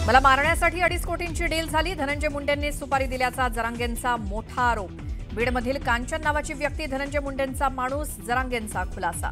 मला मारण्यासाठी 2.5 कोटींची डील झाली. धनंजय मुंडेंनी सुपारी दिल्याचा जरांगेंचा मोठा आरोप. बीडमधील कांचन नावाची व्यक्ती धनंजय मुंडेंचा माणूस, जरांगेंचा खुलासा.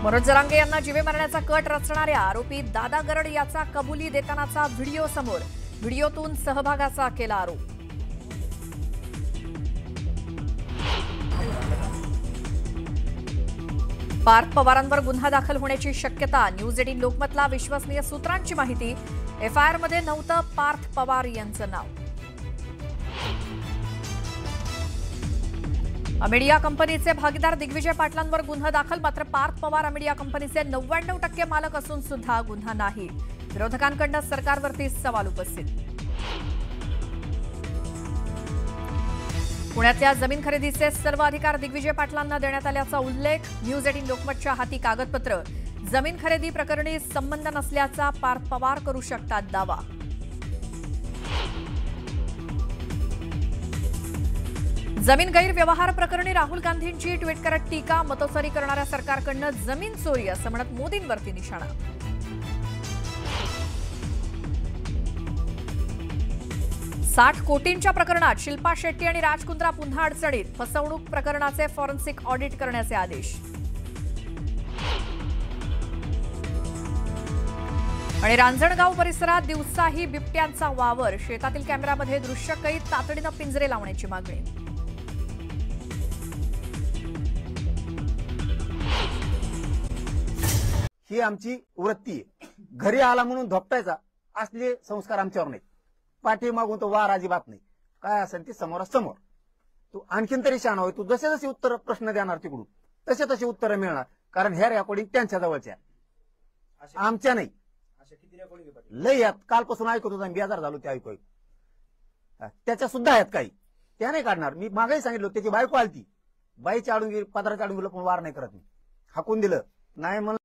मनोज जरांगे यांना जीवे मारण्याचा कट रचणाऱ्या आरोपी दादा गरड याचा कबुली देतानाचा व्हिडिओ समोर. व्हिडिओतून सहभागाचा केला आरोप. पार्थ पवारांवर गुन्हा दाखल होण्याची शक्यता. न्यूज 18 लोकमतला विश्वसनीय सूत्रांची माहिती. एफआयआरमध्ये नव्हतं पार्थ पवार यांचं नाव. अमेडिया कंपनीचे भागीदार दिग्विजय पाटलांवर गुन्हा दाखल. मात्र पार्थ पवार अमेडिया कंपनीचे 99% मालक असून सुद्धा गुन्हा नाही. विरोधकांकडून सरकारवरती सवाल उपस्थित. पुण्यातल्या जमीन खरेदीचे सर्व अधिकार दिग्विजय पाटलांना देण्यात आल्याचा उल्लेख. न्यूज 18 लोकमतच्या हाती कागदपत्र. जमीन खरेदी प्रकरणी संबंध नसल्याचा पार्थ पवार करू शकतात दावा. जमीन गैरव्यवहार प्रकरणी राहुल गांधींची ट्विट करत टीका. मतचोरी करणाऱ्या सरकारकडून जमीन चोरी असं म्हणत मोदींवरती निशाणा. $60 कोटींच्या प्रकरणात शिल्पा शेट्टी आणि राज कुंद्रा पुन्हा अडचणीत. फसवणूक प्रकरणाचे फॉरेन्सिक ऑडिट करण्याचे आदेश. आणि रांजणगाव परिसरात दिवसाही बिबट्यांचा वावर. शेतातील कॅमेऱ्यामध्ये दृश्य कैद. तातडीनं पिंजरे लावण्याची मागणी. ही आमची वृत्ती आहे. घरी आला म्हणून धोपटायचा असले संस्कार आमच्यावर नाही. पाठी मागून तो वार अजिबात नाही. काय असेल ते समोरासमोर. तू आणखीन तरी शहाणा होय. तू जसे जसे उत्तर प्रश्न देणार तिकडून तसे तसे उत्तर मिळणार. कारण ह्या रेकॉर्डिंग त्यांच्या जवळच्या, आमच्या नाही. लय यात कालपासून ऐकत होता. बेजार झालो ते ऐकू. त्याच्या सुद्धा आहेत काही. त्या नाही काढणार. मी मागेही सांगितलं त्याची बायको आलती. बाईच्या आडून गेली, पदराच्या आडून गेलो, पण वार नाही करत. मी हाकून दिलं नाही म्हणलं.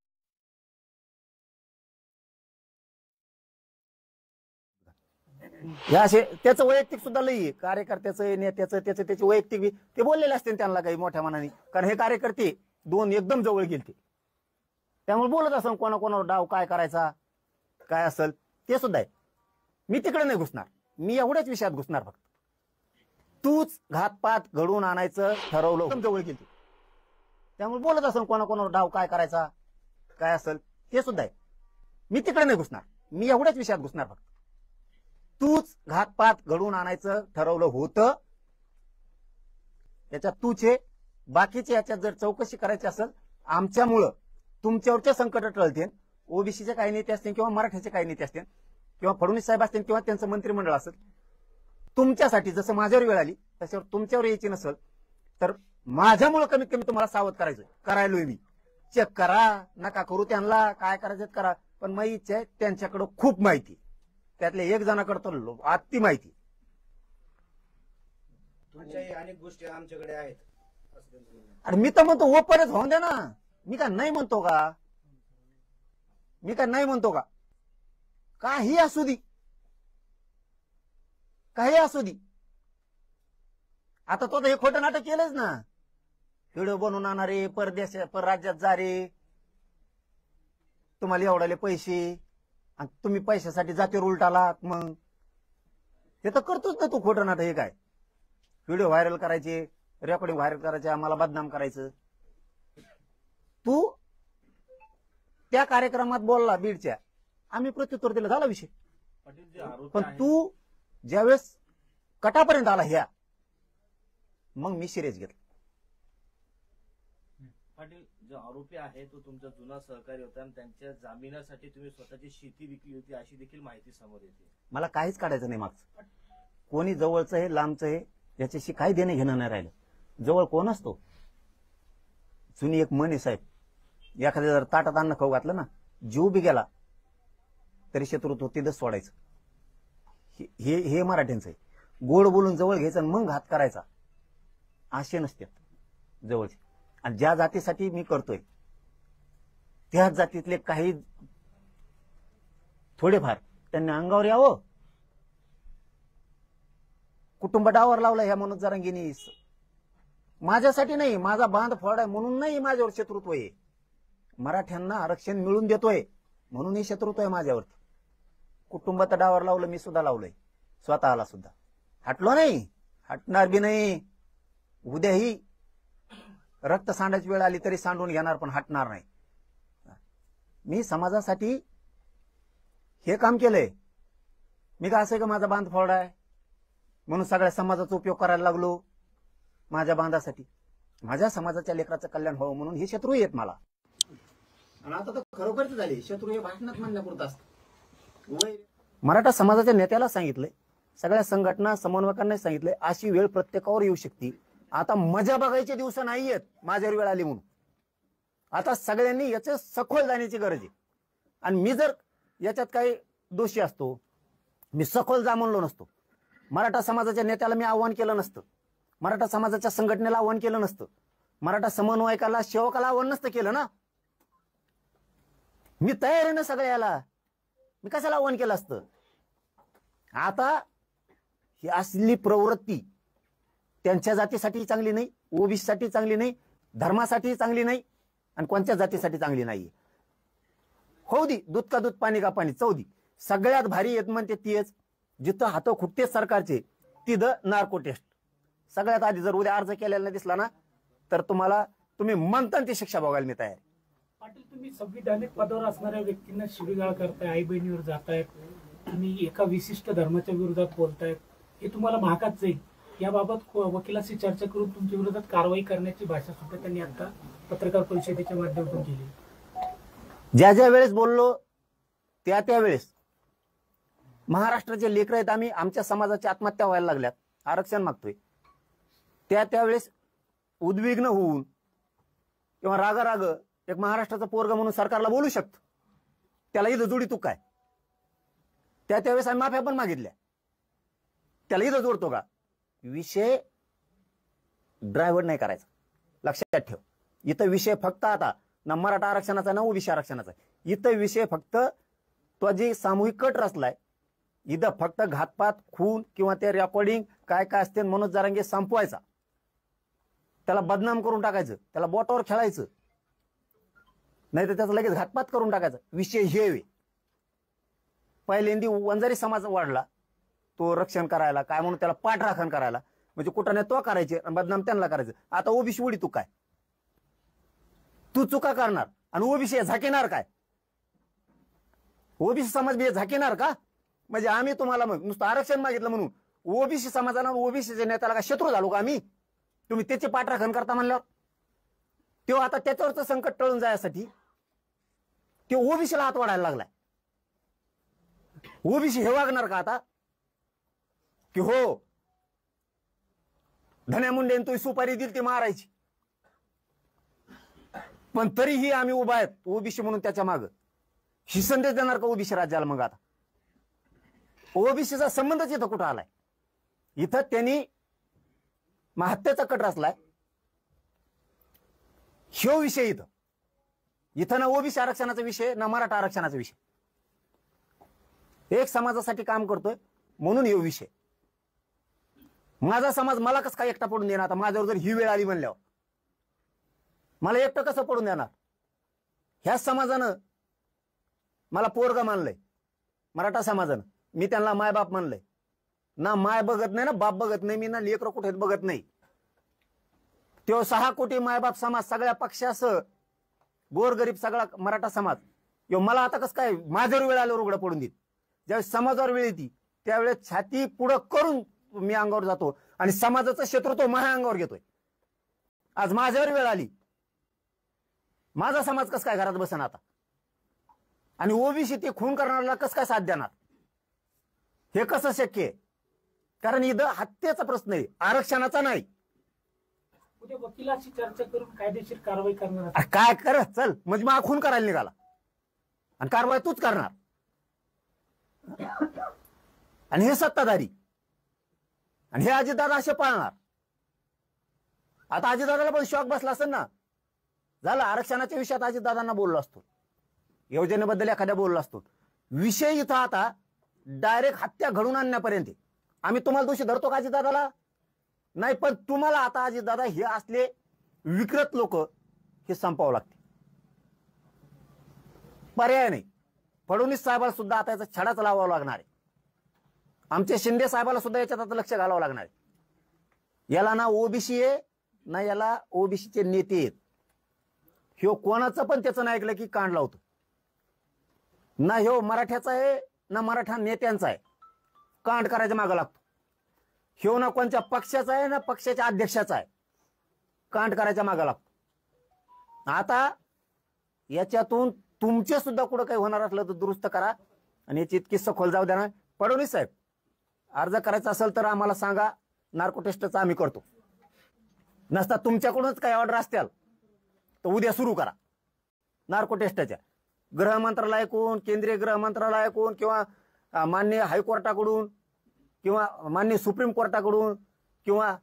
या असे त्याचं वैयक्तिक सुद्धा लई कार्यकर्त्याचं, नेत्याचं, त्याचे वैयक्तिक ते बोललेले असते त्यांना काही मोठ्या मनाने. कारण हे कार्यकर्ते दोन एकदम जवळ गेलते. त्यामुळे बोलत असं कोणाकोणावर डाव काय करायचा काय असेल ते सुद्धा आहे. मी तिकडे नाही घुसणार. मी एवढ्याच विषयात घुसणार. फक्त तूच घातपात घडवून आणायचं ठरवलं. एकदम जवळ गेलते. त्यामुळे बोलत असं कोणाकोणावर डाव काय करायचा काय असेल ते सुद्धा आहे. मी तिकडे नाही घुसणार. मी एवढ्याच विषयात घुसणार. फक्त तूच घातपात घडवून आणायचं ठरवलं होतं. याच्यात तूचे बाकीचे याच्यात जर चौकशी करायची असेल आमच्यामुळं तुमच्यावरचे संकट टळतील. ओबीसीचे काही नेते असतील किंवा मराठ्याचे काही नेते असतील किंवा फडणवीस साहेब असतील किंवा त्यांचं मंत्रिमंडळ असेल. तुमच्यासाठी जसं माझ्यावर वेळ आली तशावर तुमच्यावर यायची नसेल तर माझ्यामुळं कमीत कमी तुम्हाला सावध करायचं. करायलोय मी. चेक करा. नका करू त्यांना काय करायचं करा. पण माझी इच्छा आहे त्यांच्याकडे खूप माहिती. त्यातल्या एक जणाकडे तर अति माहिती. तुमच्याही अनेक गोष्टी आमच्याकडे आहेत. अरे मी तर म्हणतो ओपनच होऊन दे ना. मी काय नाही म्हणतो का. मी काय नाही म्हणतो का. काही असू दे. काही असू दे. आता तो तर हे खोटं नाटक केलंच ना. व्हिडिओ बनवून आणणारे परराज्यात जा रे. तुम्हाला एवढाले पैसे आणि तुम्ही पैशासाठी जातीवर उलटाला. मग ते तर करतोच ना तू खोटं नाटक. हे काय व्हिडिओ व्हायरल करायचे, रेकॉर्डिंग व्हायरल करायचे, आम्हाला बदनाम करायचं. तू त्या कार्यक्रमात बोलला बीडच्या, आम्ही प्रत्युत्तर दिलं, झाला विषय. पण तू ज्यावेळेस कटापर्यंत आला ह्या मग मी सिरियस घेतलं. पाटील जो आरोपी आहे तो तुमचा जुना सहकारी होता आणि त्यांच्या जामिनासाठी तुम्ही स्वतःची शेती विकली होती अशी देखील माहिती समोर येते. मला काहीच काढायचं नाही मागचं. कोणी जवळचं आहे लांबचं आहे याच्याशी काही देणं घेणं नाही राहिलं. जवळ कोण असतो. जुनी एक म्हण आहे साहेब. एखाद्या जर ताटात अन्न खाऊ घातलं ना, जीव बी गेला तरी शत्रुत्व तिथंच सोडायचं. हे मराठ्यांचं आहे. गोड बोलून जवळ घ्यायचं आणि मग घात करायचा असे नसतात जवळचे. आणि ज्या जातीसाठी मी करतोय त्याच जातीतले काही थोडेफार त्यांनी अंगावर यावं. कुटुंब डावावर लावला ह्या मनोज जरांगेंनी. माझ्यासाठी नाही, माझा बांध फोड आहे म्हणून नाही माझ्यावर शत्रुत्व आहे. मराठ्यांना आरक्षण मिळून देतोय म्हणून हे शत्रुत्व आहे माझ्यावरती. कुटुंबात डावावर लावलं, मी सुद्धा लावलंय, स्वतःला सुद्धा. हटलो नाही, हटणार बी नाही. उद्याही रक्त सांडायची वेळ आली तरी सांडून घेणार, पण हटणार नाही. मी समाजासाठी हे काम केलंय. मी का असं का माझा बांध फोडा आहे म्हणून सगळ्या समाजाचा उपयोग करायला लागलो माझ्या बांधासाठी? माझ्या समाजाच्या लेकराचं कल्याण व्हावं म्हणून हे शत्रू आहेत मला. आणि आता तर खरोखरच झाले शत्रू हे भाषणात म्हणण्यापुरतं असतं. मराठा समाजाच्या नेत्याला सांगितलंय, सगळ्या संघटना समन्वयकांना सांगितलंय, अशी वेळ प्रत्येकावर येऊ शकते. आता मजा बघायचे दिवस नाहीयेत माझ्यावर वेळ आली म्हणून. आता सगळ्यांनी याचे सखोल जाण्याची गरज आहे. आणि मी जर याच्यात काही दोषी असतो, मी सखोल जा म्हणलो नसतो, मराठा समाजाच्या नेत्याला मी आव्हान केलं नसतं, मराठा समाजाच्या संघटनेला आव्हान केलं नसतं, मराठा समन्वयकाला सेवकाला आव्हान नसतं केलं ना. मी तयार आहे ना सगळ्याला, मी कशाला आव्हान केलं असतं? आता ही असली प्रवृत्ती त्यांच्या जातीसाठी चांगली नाही, ओबीसी साठी चांगली नाही, धर्मासाठी चांगली नाही, आणि कोणत्या जातीसाठी चांगली नाही. होऊ दे, दूध का दूध पाणी का पाणी, चौदी सगळ्यात भारी येत म्हणते तीच. जिथं हात खुटते सरकारचे तिथं नार्को टेस्ट. सगळ्यात आधी जर उद्या अर्ज केलेला नाही दिसला ना तर तुम्ही म्हणता ती शिक्षा बघायला मी तयार. पाटील, तुम्ही संविधानिक पदावर असणाऱ्या व्यक्तींना शिवीगाळ करताय, आई बहिणीवर जातायत, तुम्ही एका विशिष्ट धर्माच्या विरोधात बोलतायत, हे तुम्हाला महागात जाईल. याबाबत वकिलाशी चर्चा करून तुमच्या विरोधात कारवाई करण्याची भाषा सुद्धा त्यांनी आता पत्रकार परिषदेच्या माध्यमातून केली. ज्या ज्या वेळेस बोललो त्या वेळेस महाराष्ट्राचे लेकर आहेत आम्ही, आमच्या समाजाची आत्महत्या व्हायला लागल्यात, आरक्षण मागतोय, त्यावेळेस उद्विग्न होऊन किंवा राग एक महाराष्ट्राचा पोरगा म्हणून सरकारला बोलू शकतो. त्याला इथं जोडी तू काय? त्यावेळेस आम्ही माफिया पण मागितल्या, त्याला इथं जोडतो का? विषय ड्रायव्हर नाही करायचा, लक्षात ठेव. इथं विषय फक्त आता ना मराठा आरक्षणाचा ना ओबीसी आरक्षणाचा, इथं विषय फक्त तो जे सामूहिक कट रचलाय, इथं फक्त घातपात, खून किंवा ते रेकॉर्डिंग काय असते मनोज जरांगे संपवायचा, त्याला बदनाम करून टाकायचं, त्याला बोटावर खेळायचं, नाही तर त्याचा लगेच घातपात करून टाकायचा. विषय हे पहिल्यांदी वंजारी समाज वाढला तो रक्षण करायला, काय म्हणून त्याला पाठराखण करायला, म्हणजे कुठाने तो करायचे बदनाम त्यांना करायचं. आता ओबीसी उडी तू काय, तू चुका करणार आणि ओबीसी झाकेणार काय? ओबीसी समाज बी झाकेणार का? म्हणजे आम्ही तुम्हाला नुसतं आरक्षण मागितलं म्हणून ओबीसी समाजाला ओबीसीच्या नेत्याला का शत्रू झालो का आम्ही? तुम्ही त्याची पाठराखण करता म्हणल्यावर तेव्हा आता त्याच्यावरचं संकट टळून जाण्यासाठी ते ओबीसीला हात वाढायला लागलाय. ओबीसी हे वागणार का आता की हो धन्या मुंडेन तू सुपारी दिली ती मारायची, पण तरीही आम्ही उभा आहेत ओबीसी म्हणून त्याच्या माग. ही संदेश देणार का ओबीसी राज्याला? मग आता ओबीसीचा संबंधच इथं कुठं आलाय? इथं त्यांनी हत्याचा कट रचलाय. ह्यो विषय इथं ना ओबीसी आरक्षणाचा विषय ना मराठा आरक्षणाचा विषय. एक समाजासाठी काम करतोय म्हणून हे विषय. माझा समाज मला कसं काय एकटा पडून देणार? आता माझ्यावर जर ही वेळ आली म्हणल्यावर मला एकटं कसं पडून देणार? ह्या समाजानं मला पोरगा मानलंय, मराठा समाजानं. मी त्यांना मायबाप मानलंय ना, माय बघत नाही ना बाप बघत नाही, मी ना लेकरं कुठे बघत नाही. तो 6 कोटी मायबाप समाज सगळ्या पक्षासह गोरगरीब सगळा मराठा समाज यो मला आता कसं काय माझ्यावर वेळ आल्यावर उघडं पडून देत? ज्यावेळेस समाजावर वेळ येते त्यावेळेस छाती पुढं करून मी अंगावर जातो आणि समाजाचं शत्रुत्व माझ्या अंगावर घेतोय. आज माझ्यावर वेळ आली, माझा समाज कसं काय घरात बसन आता? आणि ओबीसी ते खून करणाऱ्याला कसं काय साथ देणार? हे कसं शक्य आहे? कारण इथं हत्येचा प्रश्न आहे, आरक्षणाचा नाही. उद्या वकिलाशी चर्चा करून कायदेशीर कारवाई करणार. काय कर चल, म्हणजे मग खून करायला निघाला आणि कारवाई तूच करणार. आणि हे सत्ताधारी आणि हे अजितदादा असे पाळणार. आता अजितदादाला पण शॉक बसला असेल ना, झालं आरक्षणाच्या विषयात अजितदादांना बोललो असतो, योजनेबद्दल एखाद्या बोललो असतो. विषय इथं आता डायरेक्ट हत्या घडून आणण्यापर्यंत. आम्ही तुम्हाला दोषी धरतो का अजितदादाला? नाही, पण तुम्हाला आता अजितदादा हे असले विकृत लोक हे संपावं लागते. पर्याय नाही. फडणवीस साहेबाला सुद्धा आता याचा छडाच लावावा लागणार आहे. आमच्या शिंदे साहेबाला सुद्धा याच्यात आता लक्ष घालावं लागणार आहे. याला ना ओबीसी आहे ना याला ओबीसीचे नेते आहेत. ह्यो कोणाचं पण त्याचं नाही ऐकलं की कांड लावतो. ना ह्यो मराठ्याचा आहे ना मराठा नेत्यांचा आहे. कांड करायच्या मागं लागतो. ह्यो ना कोणत्या पक्षाचा आहे ना पक्षाच्या अध्यक्षाचा आहे. कांड करायच्या मागं लागतो. आता याच्यातून तुमचे सुद्धा कुठं काही होणार असलं तर दुरुस्त करा आणि याची इतकी सखोल जाऊ द्या ना. फडणवीस साहेब, अर्ज करायचा असेल तर आम्हाला सांगा, नार्को टेस्टचा आम्ही करतो. नसता तुमच्याकडूनच काही ऑर्डर असतील तर उद्या सुरू करा नार्को टेस्टच्या. गृह मंत्रालयाकडून, केंद्रीय गृह मंत्रालयाकडून किंवा माननीय हायकोर्टाकडून किंवा माननीय सुप्रीम कोर्टाकडून किंवा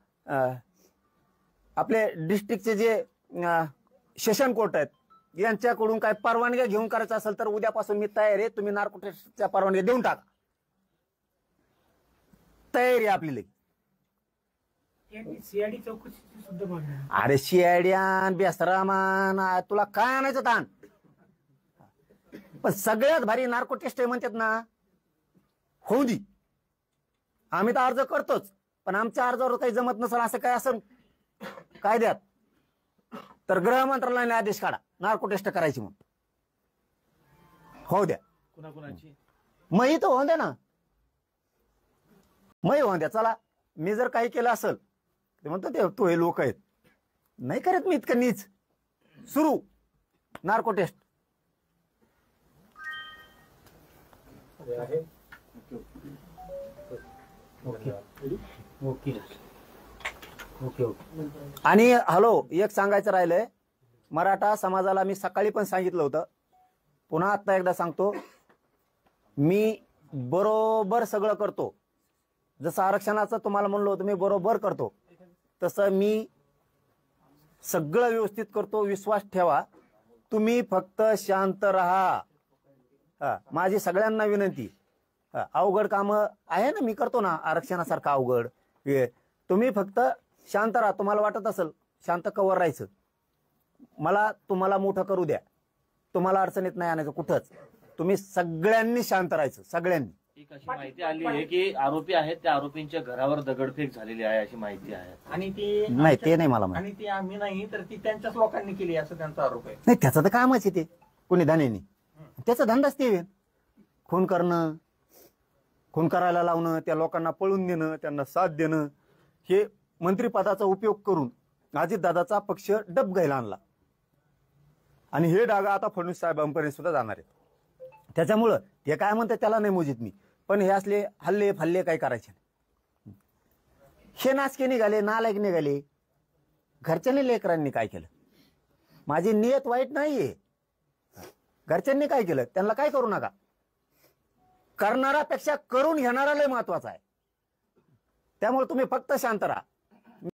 आपले डिस्ट्रिक्टचे जे सेशन कोर्ट आहेत यांच्याकडून काय परवानग्या घेऊन करायचं असेल तर उद्यापासून मी तयार आहे. तुम्ही नार्को टेस्टच्या परवानग्या देऊन टाका. तयारी आपली लई. सीआयडी चौकशीची सुद्धा मागणी आहे. अरे शियाड्यान बेसरामान तुला काय आणायचं ताण. पण सगळ्यात भारी नार्को टेस्ट आहे म्हणतात ना, होऊ दे. आम्ही तर अर्ज करतोच, पण आमच्या अर्जावर काही जमत नसेल असं काय असेल कायद्यात तर गृह मंत्रालयाने आदेश काढा नार्को टेस्ट करायची म्हणून. होऊ द्या. कुणाकुणाची मही तर होऊन द्या ना. मही होऊन द्या. चला, मी जर काही केलं असेल ते म्हणतो ते तो हे लोक आहेत नाही करत मी इतकं नीच. सुरू नार्को टेस्ट. आणि हॅलो, एक सांगायचं राहिलंय. मराठा समाजाला मी सकाळी पण सांगितलं होतं, पुन्हा आता एकदा सांगतो, मी बरोबर सगळं करतो. जसं आरक्षणाचं तुम्हाला म्हणलं होतं मी बरोबर करतो, तसं मी सगळं व्यवस्थित करतो. विश्वास ठेवा. तुम्ही फक्त शांत राहा. माझी सगळ्यांना विनंती. अवघड कामं आहे ना, मी करतो ना आरक्षणासारखं अवघड. तुम्ही फक्त शांत राहा. तुम्हाला वाटत असेल शांत कवर राहायचं, मला तुम्हाला मोठं करू द्या. तुम्हाला अडचणीत नाही आणायचं कुठंच. तुम्ही सगळ्यांनी शांत राहायचं. सगळ्यांनी. एक अशी माहिती आली आहे की आरोपी आहेत त्या आरोपींच्या घरावर दगडफेक झालेली आहे अशी माहिती आहे. आणि ती नाही ते नाही मला माहिती. आणि ती आम्ही नाही तर ती त्यांच्याच लोकांनी केली असं त्यांचा आरोप आहे. नाही त्याचं तर कामच आहे ते. कोणी धान्यानी त्याचा धंदाच ते. खून करणं, खून करायला लावणं, त्या लोकांना पळून देणं, त्यांना साथ देणं, हे मंत्रिपदाचा उपयोग करून अजितदादाचा पक्ष डब घ्यायला आणला. आणि हे डागा आता फडणवीस साहेबांपर्यंत सुद्धा जाणार आहेत. त्याच्यामुळं ते काय म्हणतात त्याला नाही मोजित मी, पण हे असले हल्ले फल्ले काय करायचे नाही. हे नाचके निघाले, नालायक निघाले. घरच्यांनी लेकरांनी काय केलं. माझी नियत वाईट नाहीये. घरच्यांनी काय केलं त्यांना काय करू नका. करणारापेक्षा करून घेणारा लय महत्वाचा आहे. त्यामुळे तुम्ही फक्त शांत राहा.